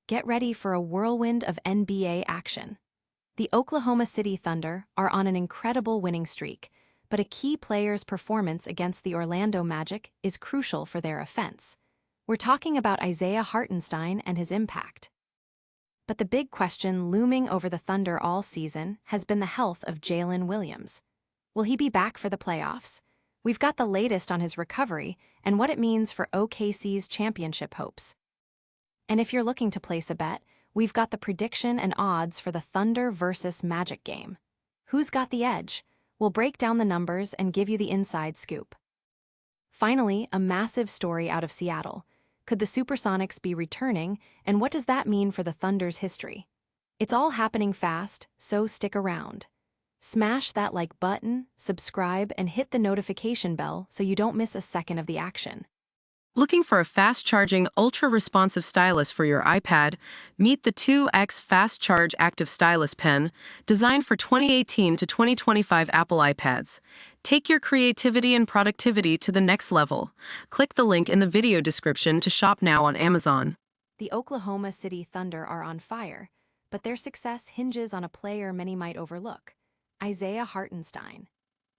Get ready for a whirlwind of NBA action. The Oklahoma City Thunder are on an incredible winning streak, but a key player's performance against the Orlando Magic is crucial for their offense. We're talking about Isaiah Hartenstein and his impact. But the big question looming over the Thunder all season has been the health of Jalen Williams. Will he be back for the playoffs? We've got the latest on his recovery and what it means for OKC's championship hopes. And if you're looking to place a bet, we've got the prediction and odds for the Thunder versus Magic game. Who's got the edge? We'll break down the numbers and give you the inside scoop. Finally, a massive story out of Seattle. Could the SuperSonics be returning, and what does that mean for the Thunder's history? It's all happening fast, so stick around. Smash that like button, subscribe, and hit the notification bell so you don't miss a second of the action. Looking for a fast-charging, ultra-responsive stylus for your iPad? Meet the 2X Fast Charge Active Stylus Pen, designed for 2018 to 2025 Apple iPads. Take your creativity and productivity to the next level. Click the link in the video description to shop now on Amazon. The Oklahoma City Thunder are on fire, but their success hinges on a player many might overlook: Isaiah Hartenstein.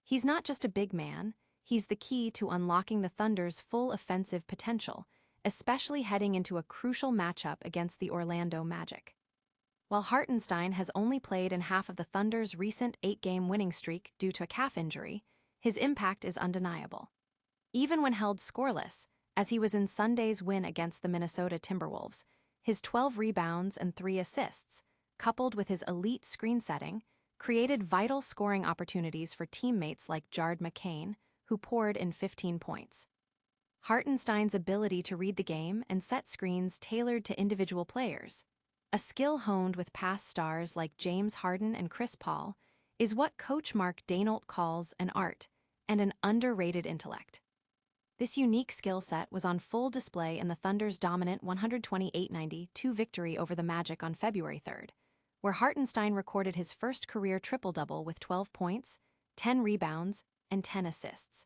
He's not just a big man. He's the key to unlocking the Thunder's full offensive potential, especially heading into a crucial matchup against the Orlando Magic. While Hartenstein has only played in half of the Thunder's recent 8-game winning streak due to a calf injury, his impact is undeniable. Even when held scoreless, as he was in Sunday's win against the Minnesota Timberwolves, his 12 rebounds and 3 assists, coupled with his elite screen setting, created vital scoring opportunities for teammates like Jared McCain, who poured in 15 points. Hartenstein's ability to read the game and set screens tailored to individual players, a skill honed with past stars like James Harden and Chris Paul, is what Coach Mark Daigneault calls an art and an underrated intellect. This unique skill set was on full display in the Thunder's dominant 128-92 victory over the Magic on February 3rd, where Hartenstein recorded his first career triple-double with 12 points, 10 rebounds, and 10 assists.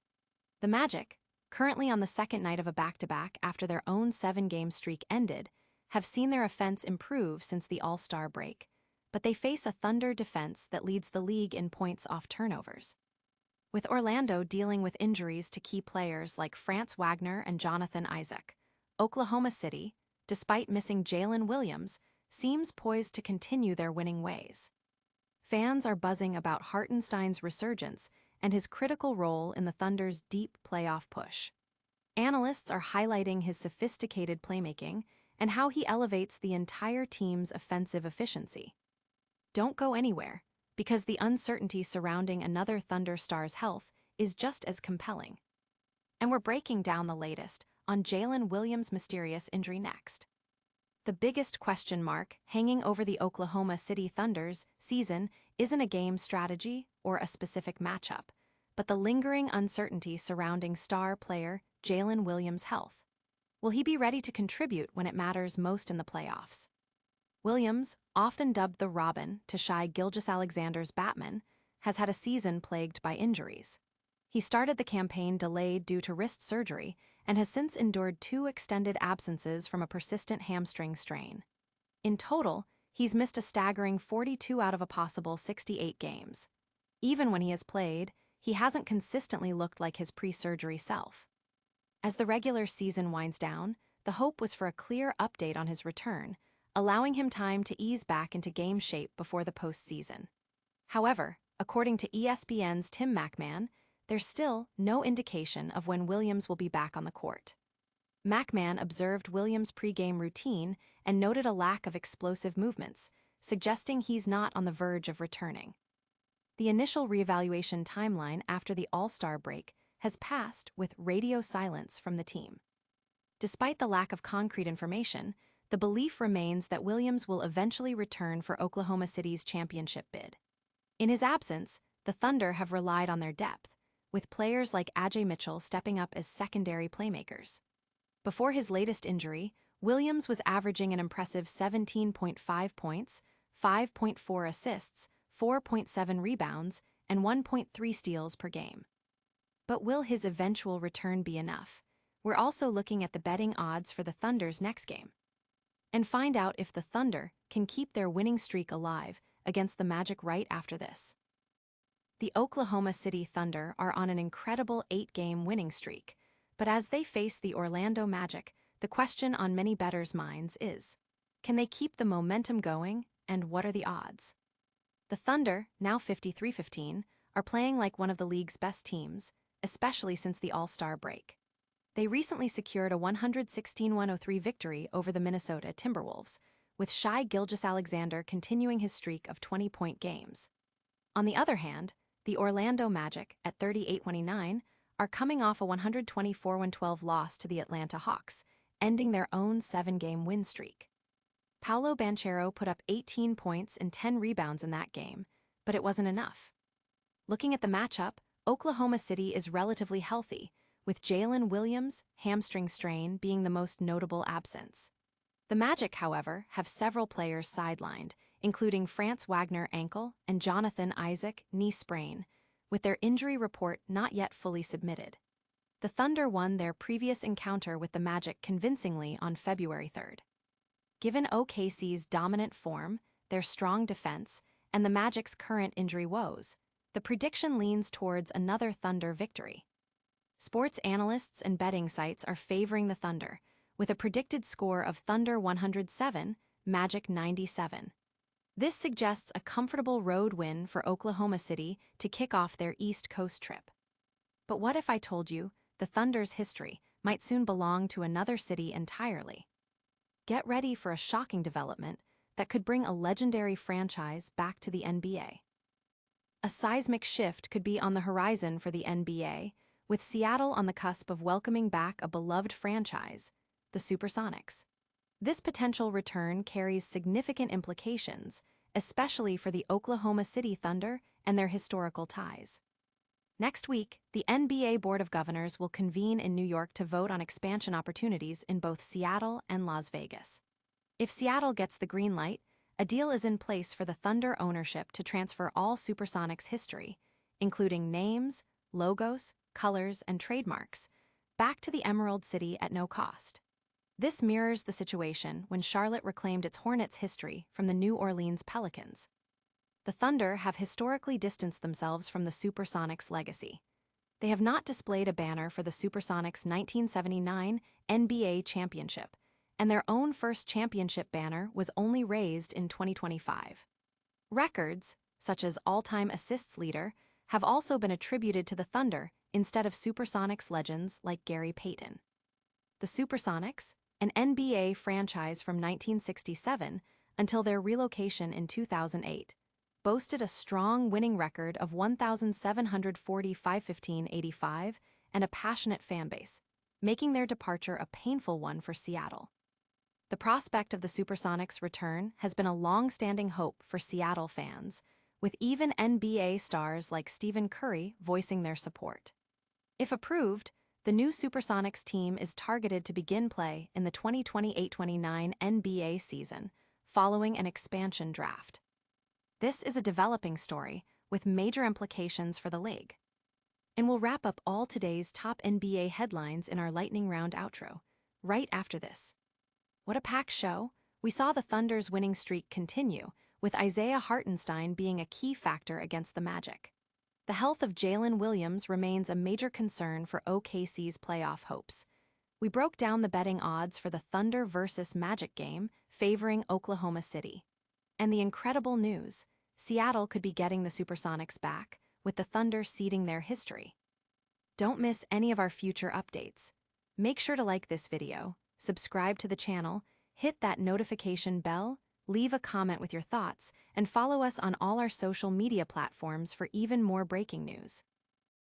The Magic, currently on the second night of a back-to-back after their own 7-game streak ended, have seen their offense improve since the All-Star break, but they face a Thunder defense that leads the league in points off turnovers. With Orlando dealing with injuries to key players like Franz Wagner and Jonathan Isaac, Oklahoma City, despite missing Jalen Williams, seems poised to continue their winning ways. Fans are buzzing about Hartenstein's resurgence and his critical role in the Thunder's deep playoff push. Analysts are highlighting his sophisticated playmaking and how he elevates the entire team's offensive efficiency. Don't go anywhere, because the uncertainty surrounding another Thunder star's health is just as compelling. And we're breaking down the latest on Jalen Williams' mysterious injury next. The biggest question mark hanging over the Oklahoma City Thunder's season isn't a game strategy or a specific matchup, but the lingering uncertainty surrounding star player Jalen Williams' health. Will he be ready to contribute when it matters most in the playoffs? Williams, often dubbed the Robin to shy Gilgeous-Alexander's Batman, has had a season plagued by injuries. He started the campaign delayed due to wrist surgery and has since endured 2 extended absences from a persistent hamstring strain. In total, he's missed a staggering 42 out of a possible 68 games. Even when he has played, he hasn't consistently looked like his pre-surgery self. As the regular season winds down, the hope was for a clear update on his return, allowing him time to ease back into game shape before the postseason. However, according to ESPN's Tim McMahon, there's still no indication of when Williams will be back on the court. McMahon observed Williams' pregame routine and noted a lack of explosive movements, suggesting he's not on the verge of returning. The initial reevaluation timeline after the All-Star break has passed with radio silence from the team. Despite the lack of concrete information, the belief remains that Williams will eventually return for Oklahoma City's championship bid. In his absence, the Thunder have relied on their depth, with players like Ajay Mitchell stepping up as secondary playmakers. Before his latest injury, Williams was averaging an impressive 17.5 points, 5.4 assists, 4.7 rebounds, and 1.3 steals per game. But will his eventual return be enough? We're also looking at the betting odds for the Thunder's next game. and find out if the Thunder can keep their winning streak alive against the Magic right after this. The Oklahoma City Thunder are on an incredible 8-game winning streak, but as they face the Orlando Magic, the question on many bettors' minds is, can they keep the momentum going, and what are the odds? The Thunder, now 53-15, are playing like one of the league's best teams, especially since the All-Star break. They recently secured a 116-103 victory over the Minnesota Timberwolves, with Gilgeous-Alexander continuing his streak of 20-point games. On the other hand, the Orlando Magic, at 38-29, are coming off a 124-112 loss to the Atlanta Hawks, ending their own 7-game win streak. Paolo Banchero put up 18 points and 10 rebounds in that game, but it wasn't enough. Looking at the matchup, Oklahoma City is relatively healthy, with Jalen Williams' hamstring strain being the most notable absence. The Magic, however, have several players sidelined, including Franz Wagner ankle and Jonathan Isaac knee sprain, with their injury report not yet fully submitted. The Thunder won their previous encounter with the Magic convincingly on February 3rd. Given OKC's dominant form, their strong defense, and the Magic's current injury woes, the prediction leans towards another Thunder victory. Sports analysts and betting sites are favoring the Thunder, with a predicted score of Thunder 107, Magic 97. This suggests a comfortable road win for Oklahoma City to kick off their East Coast trip. But what if I told you the Thunder's history might soon belong to another city entirely? Get ready for a shocking development that could bring a legendary franchise back to the NBA. A seismic shift could be on the horizon for the NBA, with Seattle on the cusp of welcoming back a beloved franchise, the SuperSonics. This potential return carries significant implications, especially for the Oklahoma City Thunder and their historical ties. Next week, the NBA Board of Governors will convene in New York to vote on expansion opportunities in both Seattle and Las Vegas. If Seattle gets the green light, a deal is in place for the Thunder ownership to transfer all SuperSonics history, including names, logos, colors, and trademarks, back to the Emerald City at no cost. This mirrors the situation when Charlotte reclaimed its Hornets history from the New Orleans Pelicans. The Thunder have historically distanced themselves from the SuperSonics legacy. They have not displayed a banner for the SuperSonics 1979 NBA championship, and their own first championship banner was only raised in 2025. Records, such as all-time assists leader, have also been attributed to the Thunder instead of SuperSonics legends like Gary Payton. The SuperSonics, an NBA franchise from 1967 until their relocation in 2008, boasted a strong winning record of 1,740 515-85 and a passionate fanbase, making their departure a painful one for Seattle. The prospect of the SuperSonics' return has been a long-standing hope for Seattle fans, with even NBA stars like Stephen Curry voicing their support. If approved, the new SuperSonics team is targeted to begin play in the 2028-29 NBA season, following an expansion draft. This is a developing story with major implications for the league. And we'll wrap up all today's top NBA headlines in our lightning round outro, right after this. What a packed show! We saw the Thunder's winning streak continue, with Isaiah Hartenstein being a key factor against the Magic. The health of Jalen Williams remains a major concern for OKC's playoff hopes. We broke down the betting odds for the Thunder versus Magic game, favoring Oklahoma City. And the incredible news, Seattle could be getting the SuperSonics back, with the Thunder ceding their history. Don't miss any of our future updates. Make sure to like this video, subscribe to the channel, hit that notification bell, leave a comment with your thoughts, and follow us on all our social media platforms for even more breaking news.